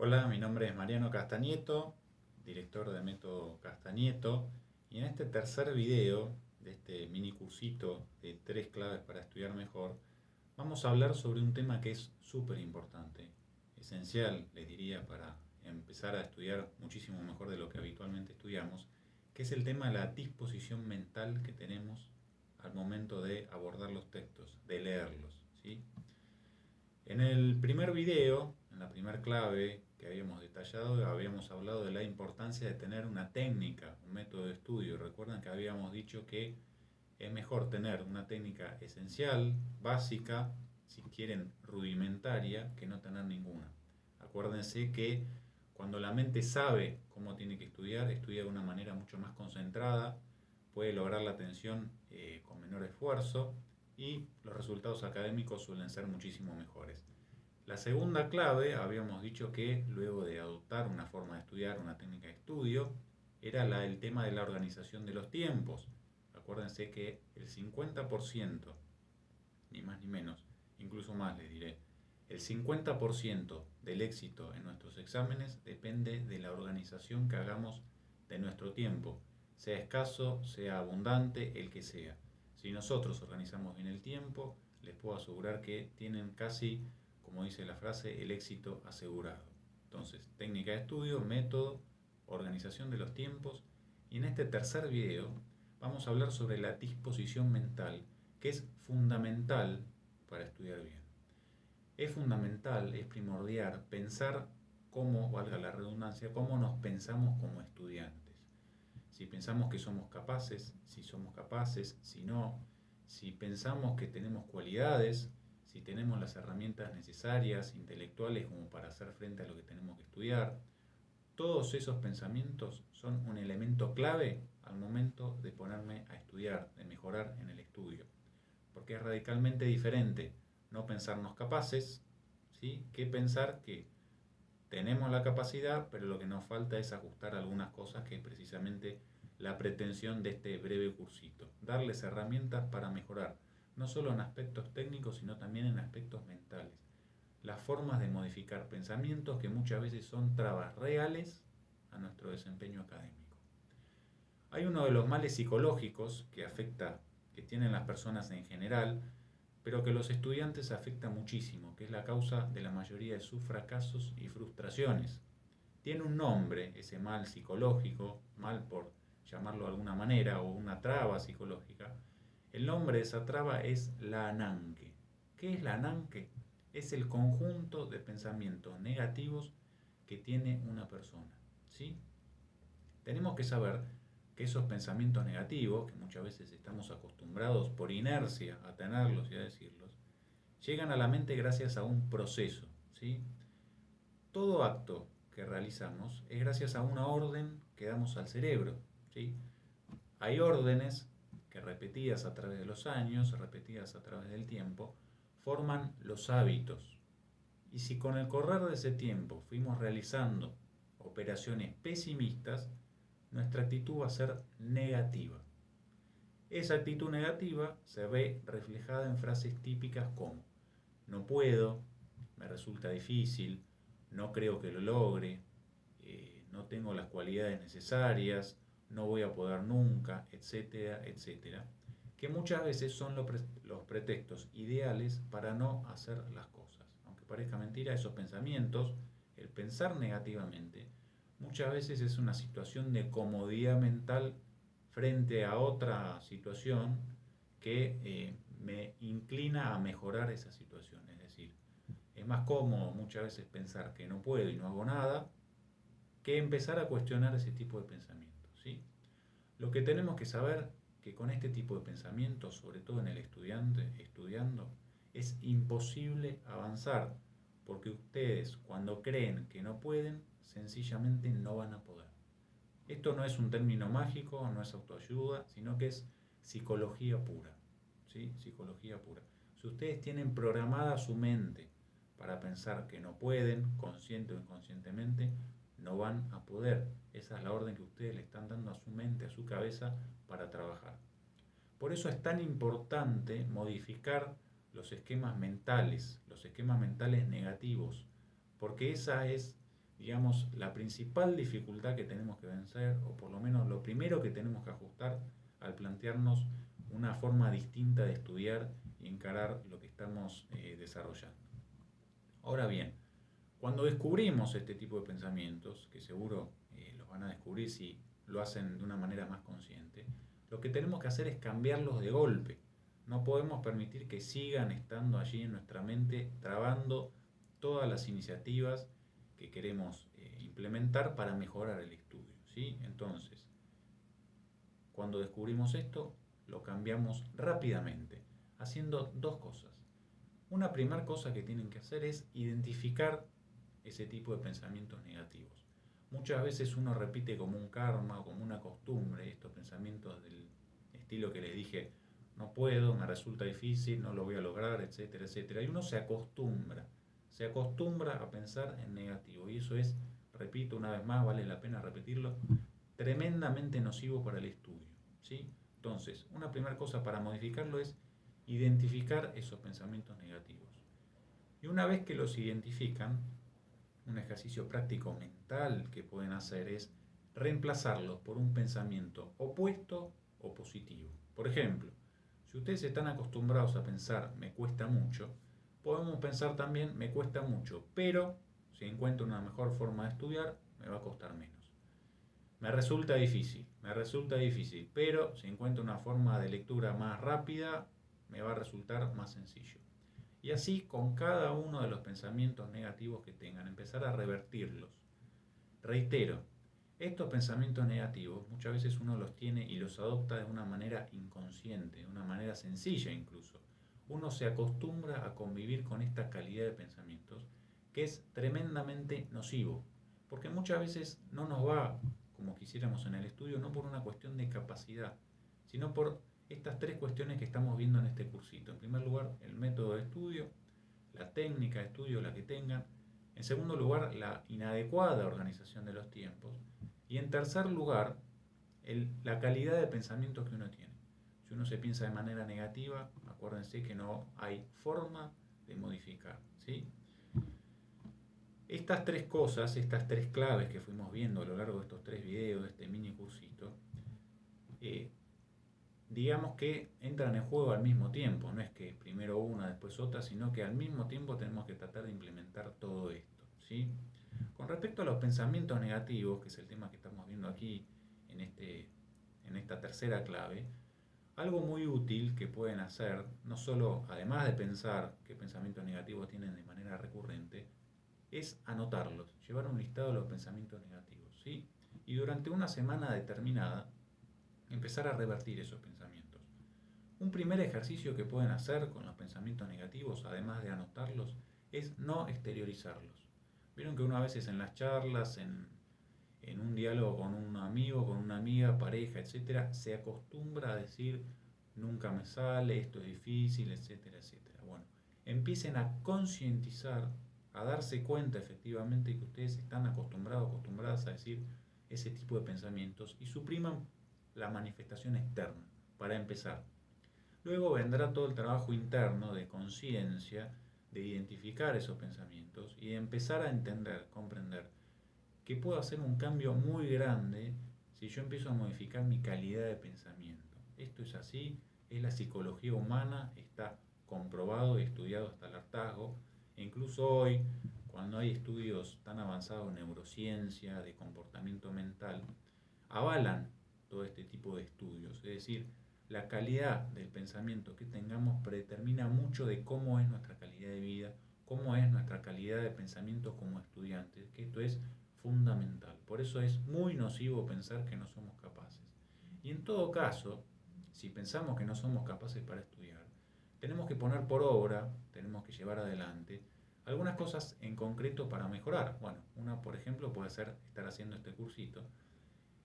Hola, mi nombre es Mariano Castañeto, director de Método Castañeto, y en este tercer video de este mini cursito de 3 claves para estudiar mejor, vamos a hablar sobre un tema que es súper importante, esencial, les diría, para empezar a estudiar muchísimo mejor de lo que habitualmente estudiamos, que es el tema de la disposición mental que tenemos al momento de abordar los textos, de leerlos, ¿sí? En el primer video, en la primera clave que habíamos detallado, habíamos hablado de la importancia de tener una técnica, un método de estudio. Recuerdan que habíamos dicho que es mejor tener una técnica esencial, básica, si quieren rudimentaria, que no tener ninguna. Acuérdense que cuando la mente sabe cómo tiene que estudiar, estudia de una manera mucho más concentrada, puede lograr la atención con menor esfuerzo y los resultados académicos suelen ser muchísimo mejores. La segunda clave, habíamos dicho que luego de adoptar una forma de estudiar, una técnica de estudio, era el tema de la organización de los tiempos. Acuérdense que el 50%, ni más ni menos, incluso más les diré, el 50% del éxito en nuestros exámenes depende de la organización que hagamos de nuestro tiempo, sea escaso, sea abundante, el que sea. Si nosotros organizamos bien el tiempo, les puedo asegurar que tienen casi, como dice la frase, el éxito asegurado. Entonces, técnica de estudio, método, organización de los tiempos. Y en este tercer video vamos a hablar sobre la disposición mental, que es fundamental para estudiar bien. Es fundamental, es primordial pensar cómo, valga la redundancia, cómo nos pensamos como estudiantes. Si pensamos que somos capaces, si somos capaces, si no, si pensamos que tenemos cualidades, si tenemos las herramientas necesarias, intelectuales, como para hacer frente a lo que tenemos que estudiar. Todos esos pensamientos son un elemento clave al momento de ponerme a estudiar, de mejorar en el estudio. Porque es radicalmente diferente no pensarnos capaces, ¿sí?, que pensar que tenemos la capacidad, pero lo que nos falta es ajustar algunas cosas, que es precisamente la pretensión de este breve cursito. Darles herramientas para mejorar, no solo en aspectos técnicos, sino también en aspectos mentales. Las formas de modificar pensamientos que muchas veces son trabas reales a nuestro desempeño académico. Hay uno de los males psicológicos que tienen las personas en general, pero que los estudiantes afecta muchísimo, que es la causa de la mayoría de sus fracasos y frustraciones. Tiene un nombre, ese mal psicológico, mal por llamarlo de alguna manera, o una traba psicológica. El nombre de esa traba es la ananque. ¿Qué es la ananque? Es el conjunto de pensamientos negativos que tiene una persona, ¿sí? Tenemos que saber que esos pensamientos negativos, que muchas veces estamos acostumbrados por inercia a tenerlos y a decirlos, llegan a la mente gracias a un proceso, ¿sí? Todo acto que realizamos es gracias a una orden que damos al cerebro, ¿sí? Hay órdenes que, repetidas a través de los años, repetidas a través del tiempo, forman los hábitos. Y si con el correr de ese tiempo fuimos realizando operaciones pesimistas, nuestra actitud va a ser negativa. Esa actitud negativa se ve reflejada en frases típicas como: no puedo, me resulta difícil, no creo que lo logre, no tengo las cualidades necesarias, no voy a poder nunca, etcétera, etcétera, que muchas veces son los pretextos ideales para no hacer las cosas. Aunque parezca mentira, esos pensamientos, el pensar negativamente, muchas veces es una situación de comodidad mental frente a otra situación que me inclina a mejorar esa situación. Es decir, es más cómodo muchas veces pensar que no puedo y no hago nada, que empezar a cuestionar ese tipo de pensamientos, ¿sí? Lo que tenemos que saber que con este tipo de pensamientos, sobre todo en el estudiante estudiando, es imposible avanzar, porque ustedes, cuando creen que no pueden, sencillamente no van a poder. Esto no es un término mágico, no es autoayuda, sino que es psicología pura, ¿sí? Psicología pura. Si ustedes tienen programada su mente para pensar que no pueden, consciente o inconscientemente, no van a poder. Esa es la orden que ustedes le están dando a su mente, a su cabeza, para trabajar. Por eso es tan importante modificar los esquemas mentales negativos, porque esa es digamos, la principal dificultad que tenemos que vencer, o por lo menos lo primero que tenemos que ajustar al plantearnos una forma distinta de estudiar y encarar lo que estamos desarrollando. Ahora bien, cuando descubrimos este tipo de pensamientos, que seguro los van a descubrir si lo hacen de una manera más consciente, lo que tenemos que hacer es cambiarlos de golpe. No podemos permitir que sigan estando allí en nuestra mente, trabando todas las iniciativas que queremos implementar para mejorar el estudio, ¿sí? Entonces, cuando descubrimos esto, lo cambiamos rápidamente, haciendo dos cosas. Una primera cosa que tienen que hacer es identificar ese tipo de pensamientos negativos. Muchas veces uno repite como un karma, como una costumbre, estos pensamientos del estilo que les dije, no puedo, me resulta difícil, no lo voy a lograr, etcétera, etcétera. Y uno se acostumbra a pensar en negativo. Y eso es, repito una vez más, vale la pena repetirlo, tremendamente nocivo para el estudio, ¿sí? Entonces, una primera cosa para modificarlo es identificar esos pensamientos negativos. Y una vez que los identifican, un ejercicio práctico mental que pueden hacer es reemplazarlos por un pensamiento opuesto o positivo. Por ejemplo, si ustedes están acostumbrados a pensar me cuesta mucho, podemos pensar también me cuesta mucho, pero si encuentro una mejor forma de estudiar, me va a costar menos. Me resulta difícil, pero si encuentro una forma de lectura más rápida, me va a resultar más sencillo. Y así con cada uno de los pensamientos negativos que tengan, empezar a revertirlos. Reitero, estos pensamientos negativos muchas veces uno los tiene y los adopta de una manera inconsciente, de una manera sencilla incluso. Uno se acostumbra a convivir con esta calidad de pensamientos que es tremendamente nocivo, porque muchas veces no nos va como quisiéramos en el estudio, no por una cuestión de capacidad, sino por estas tres cuestiones que estamos viendo en este cursito. En primer lugar, el método de estudio, la técnica de estudio, la que tengan. En segundo lugar, la inadecuada organización de los tiempos. Y en tercer lugar, la calidad de pensamiento que uno tiene. Si uno se piensa de manera negativa, acuérdense que no hay forma de modificar, ¿sí? Estas tres cosas, estas tres claves que fuimos viendo a lo largo de estos tres videos, de este mini cursito, digamos que entran en juego al mismo tiempo, no es que primero una, después otra, sino que al mismo tiempo tenemos que tratar de implementar todo esto, ¿sí? Con respecto a los pensamientos negativos, que es el tema que estamos viendo aquí en esta tercera clave, algo muy útil que pueden hacer, no solo además de pensar qué pensamientos negativos tienen de manera recurrente, es anotarlos, llevar un listado de los pensamientos negativos, ¿sí? Y durante una semana determinada, empezar a revertir esos pensamientos. Un primer ejercicio que pueden hacer con los pensamientos negativos, además de anotarlos, es no exteriorizarlos. Vieron que uno a veces en las charlas, en un diálogo con un amigo, con una amiga, pareja, etcétera, se acostumbra a decir nunca me sale, esto es difícil, etcétera, etcétera. Bueno, empiecen a concientizar, a darse cuenta efectivamente que ustedes están acostumbrados, acostumbradas a decir ese tipo de pensamientos y supriman la manifestación externa, para empezar. Luego vendrá todo el trabajo interno de conciencia, de identificar esos pensamientos y de empezar a entender, comprender que puedo hacer un cambio muy grande si yo empiezo a modificar mi calidad de pensamiento. Esto es así, es la psicología humana, está comprobado y estudiado hasta el hartazgo, e incluso hoy, cuando hay estudios tan avanzados en neurociencia, de comportamiento mental, avalan todo este tipo de estudios. Es decir, la calidad del pensamiento que tengamos predetermina mucho de cómo es nuestra calidad de vida, cómo es nuestra calidad de pensamiento como estudiantes, que esto es fundamental. Por eso es muy nocivo pensar que no somos capaces. Y en todo caso, si pensamos que no somos capaces para estudiar, tenemos que poner por obra, tenemos que llevar adelante algunas cosas en concreto para mejorar. Bueno, una por ejemplo puede ser estar haciendo este cursito.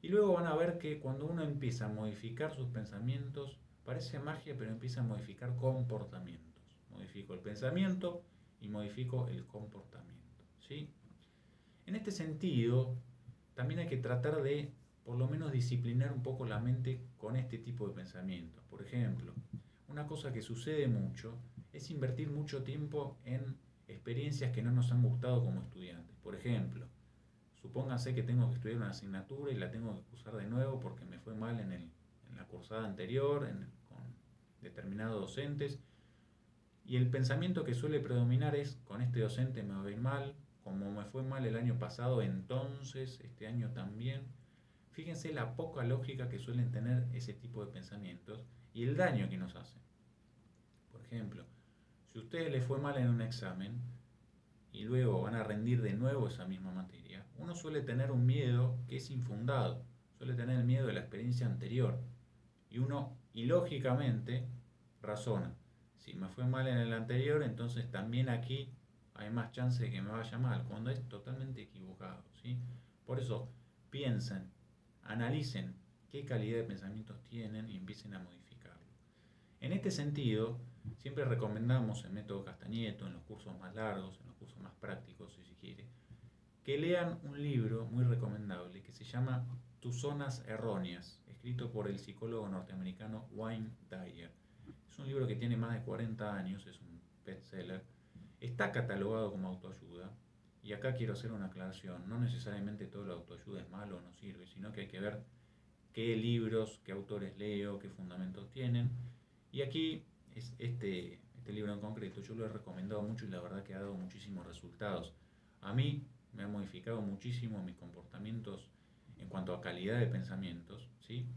Y luego van a ver que cuando uno empieza a modificar sus pensamientos, parece magia, pero empieza a modificar comportamientos. Modifico el pensamiento y modifico el comportamiento, ¿sí? En este sentido, también hay que tratar de, por lo menos, disciplinar un poco la mente con este tipo de pensamientos. Por ejemplo, una cosa que sucede mucho es invertir mucho tiempo en experiencias que no nos han gustado como estudiantes. Por ejemplo, supónganse que tengo que estudiar una asignatura y la tengo que cursar de nuevo porque me fue mal en la cursada anterior, con determinados docentes. Y el pensamiento que suele predominar es, con este docente me va a ir mal, como me fue mal el año pasado, entonces este año también. Fíjense la poca lógica que suelen tener ese tipo de pensamientos y el daño que nos hacen. Por ejemplo, si a ustedes les fue mal en un examen y luego van a rendir de nuevo esa misma materia, uno suele tener un miedo que es infundado, suele tener el miedo de la experiencia anterior. Y uno, ilógicamente, razona, si me fue mal en el anterior, entonces también aquí hay más chance de que me vaya mal, cuando es totalmente equivocado, ¿sí? Por eso, piensen, analicen qué calidad de pensamientos tienen y empiecen a modificarlo. En este sentido, siempre recomendamos en Método Castañeto, en los cursos más largos, en los cursos más prácticos, si se quiere, que lean un libro muy recomendable que se llama Tus zonas erróneas, escrito por el psicólogo norteamericano Wayne Dyer. Es un libro que tiene más de 40 años, es un bestseller, está catalogado como autoayuda, y acá quiero hacer una aclaración, no necesariamente todo la autoayuda es malo o no sirve, sino que hay que ver qué libros, qué autores leo, qué fundamentos tienen, y aquí este libro en concreto yo lo he recomendado mucho y la verdad que ha dado muchísimos resultados. A mí me ha modificado muchísimo mis comportamientos en cuanto a calidad de pensamientos, ¿sí?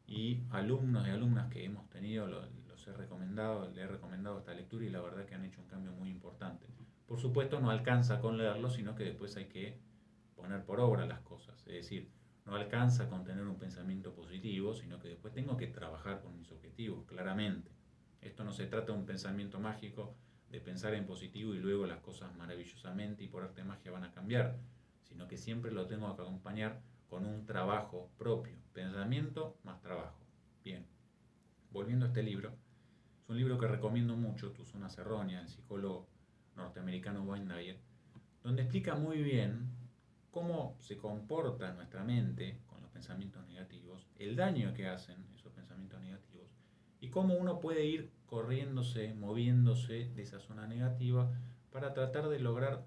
Y alumnos y alumnas que hemos tenido los he recomendado, le he recomendado esta lectura y la verdad que han hecho un cambio muy importante. Por supuesto no alcanza con leerlo, sino que después hay que poner por obra las cosas, es decir, no alcanza con tener un pensamiento positivo, sino que después tengo que trabajar con mis objetivos, claramente. Esto no se trata de un pensamiento mágico, de pensar en positivo y luego las cosas maravillosamente y por arte de magia van a cambiar, sino que siempre lo tengo que acompañar con un trabajo propio, pensamiento más trabajo. Bien, volviendo a este libro, es un libro que recomiendo mucho, Tus zonas erróneas, del psicólogo norteamericano Wayne Dyer, donde explica muy bien cómo se comporta nuestra mente con los pensamientos negativos, el daño que hacen esos pensamientos negativos y cómo uno puede ir corriéndose, moviéndose de esa zona negativa para tratar de lograr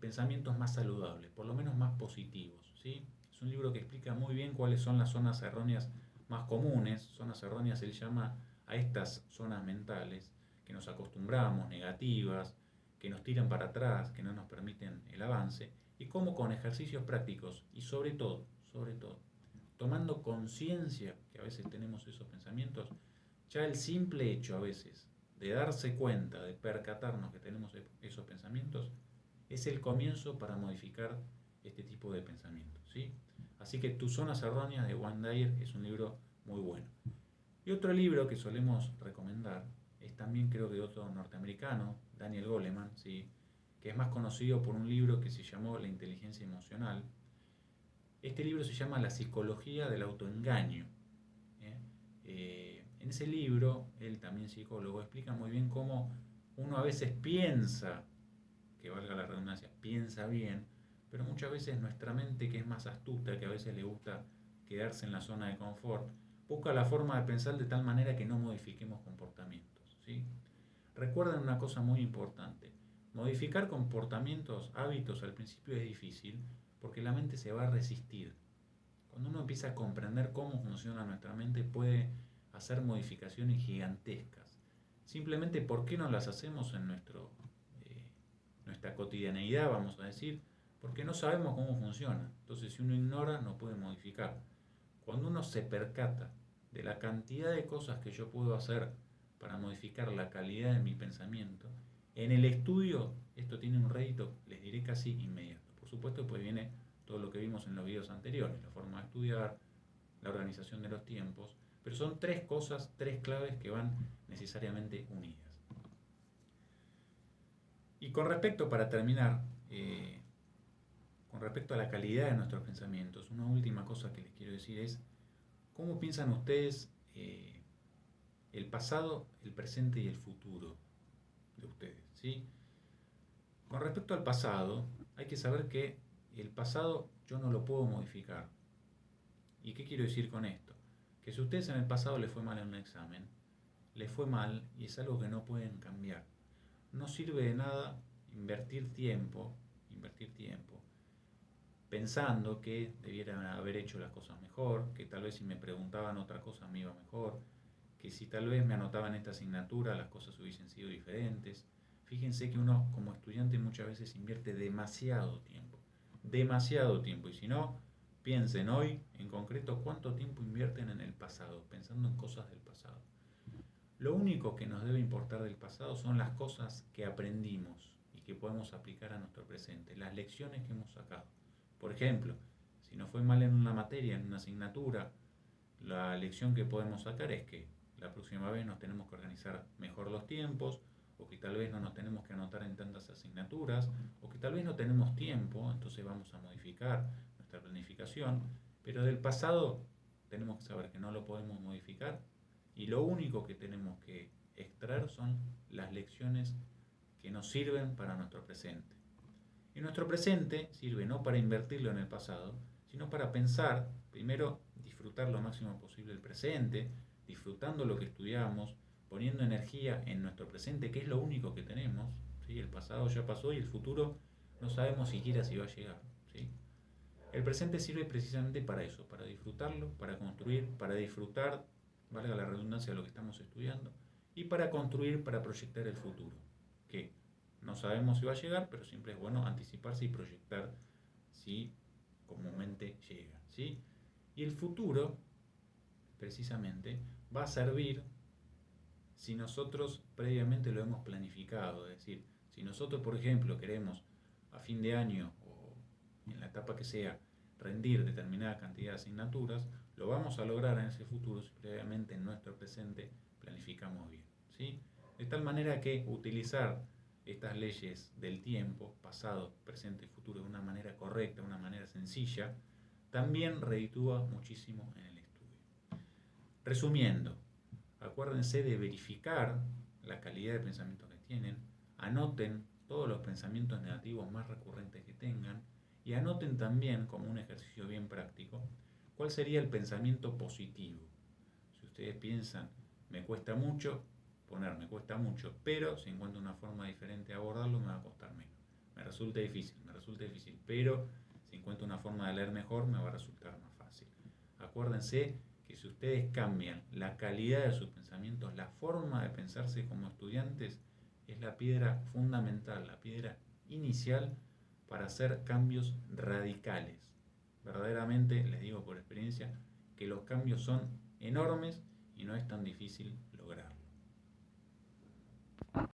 pensamientos más saludables, por lo menos más positivos, ¿sí? Es un libro que explica muy bien cuáles son las zonas erróneas más comunes. Zonas erróneas él llama a estas zonas mentales que nos acostumbramos, negativas, que nos tiran para atrás, que no nos permiten el avance, y cómo con ejercicios prácticos y sobre todo, tomando conciencia que a veces tenemos esos pensamientos, ya el simple hecho a veces de darse cuenta, de percatarnos que tenemos esos pensamientos, es el comienzo para modificar este tipo de pensamientos, ¿sí? Así que Tus zonas erróneas de Wayne Dyer es un libro muy bueno. Y otro libro que solemos recomendar es también creo que de otro norteamericano, Daniel Goleman, ¿sí? Que es más conocido por un libro que se llamó La inteligencia emocional. Este libro se llama La psicología del autoengaño. ¿eh? En ese libro, él también psicólogo, explica muy bien cómo uno a veces piensa, que valga la redundancia, piensa bien, pero muchas veces nuestra mente, que es más astuta, que a veces le gusta quedarse en la zona de confort, busca la forma de pensar de tal manera que no modifiquemos comportamientos, ¿sí? Recuerden una cosa muy importante, modificar comportamientos, hábitos al principio es difícil porque la mente se va a resistir. Cuando uno empieza a comprender cómo funciona nuestra mente puede hacer modificaciones gigantescas. Simplemente, ¿por qué no las hacemos en nuestra cotidianeidad, vamos a decir? Porque no sabemos cómo funciona. Entonces, si uno ignora, no puede modificar. Cuando uno se percata de la cantidad de cosas que yo puedo hacer para modificar la calidad de mi pensamiento, en el estudio esto tiene un rédito, les diré, casi inmediato. Por supuesto, pues viene todo lo que vimos en los videos anteriores, la forma de estudiar, la organización de los tiempos, pero son tres cosas, tres claves que van necesariamente unidas. Y con respecto, para terminar, con respecto a la calidad de nuestros pensamientos, una última cosa que les quiero decir es, ¿cómo piensan ustedes el pasado, el presente y el futuro de ustedes? ¿Sí? Con respecto al pasado, hay que saber que el pasado yo no lo puedo modificar. ¿Y qué quiero decir con esto? Que si a ustedes en el pasado les fue mal en un examen, les fue mal y es algo que no pueden cambiar. No sirve de nada invertir tiempo pensando que debiera haber hecho las cosas mejor, que tal vez si me preguntaban otra cosa me iba mejor, que si tal vez me anotaban esta asignatura las cosas hubiesen sido diferentes. Fíjense que uno como estudiante muchas veces invierte demasiado tiempo, y si no, piensen hoy en concreto cuánto tiempo invierten en el pasado, pensando en cosas del pasado. Lo único que nos debe importar del pasado son las cosas que aprendimos y que podemos aplicar a nuestro presente, las lecciones que hemos sacado. Por ejemplo, si nos fue mal en una materia, en una asignatura, la lección que podemos sacar es que la próxima vez nos tenemos que organizar mejor los tiempos, o que tal vez no nos tenemos que anotar en tantas asignaturas, o que tal vez no tenemos tiempo, entonces vamos a modificar nuestra planificación, pero del pasado tenemos que saber que no lo podemos modificar y lo único que tenemos que extraer son las lecciones que nos sirven para nuestro presente. Y nuestro presente sirve no para invertirlo en el pasado, sino para pensar, primero, disfrutar lo máximo posible el presente, disfrutando lo que estudiamos, poniendo energía en nuestro presente, que es lo único que tenemos. ¿Sí? El pasado ya pasó y el futuro no sabemos siquiera si va a llegar. ¿Sí? El presente sirve precisamente para eso, para disfrutarlo, para construir, para disfrutar, valga la redundancia, de lo que estamos estudiando, y para construir, para proyectar el futuro, que no sabemos si va a llegar, pero siempre es bueno anticiparse y proyectar si comúnmente llega. ¿Sí? Y el futuro, precisamente, va a servir si nosotros previamente lo hemos planificado. Es decir, si nosotros, por ejemplo, queremos a fin de año o en la etapa que sea rendir determinada cantidad de asignaturas, lo vamos a lograr en ese futuro si previamente en nuestro presente planificamos bien. ¿Sí? De tal manera que utilizar estas leyes del tiempo, pasado, presente y futuro, de una manera correcta, de una manera sencilla, también reditúa muchísimo en el estudio. Resumiendo, acuérdense de verificar la calidad de pensamiento que tienen, anoten todos los pensamientos negativos más recurrentes que tengan y anoten también, como un ejercicio bien práctico, cuál sería el pensamiento positivo. Si ustedes piensan, me cuesta mucho, poner me cuesta mucho, pero si encuentro una forma diferente de abordarlo me va a costar menos. Me resulta difícil, pero si encuentro una forma de leer mejor me va a resultar más fácil. Acuérdense que si ustedes cambian la calidad de sus pensamientos, la forma de pensarse como estudiantes, es la piedra fundamental, la piedra inicial para hacer cambios radicales. Verdaderamente, les digo por experiencia, que los cambios son enormes y no es tan difícil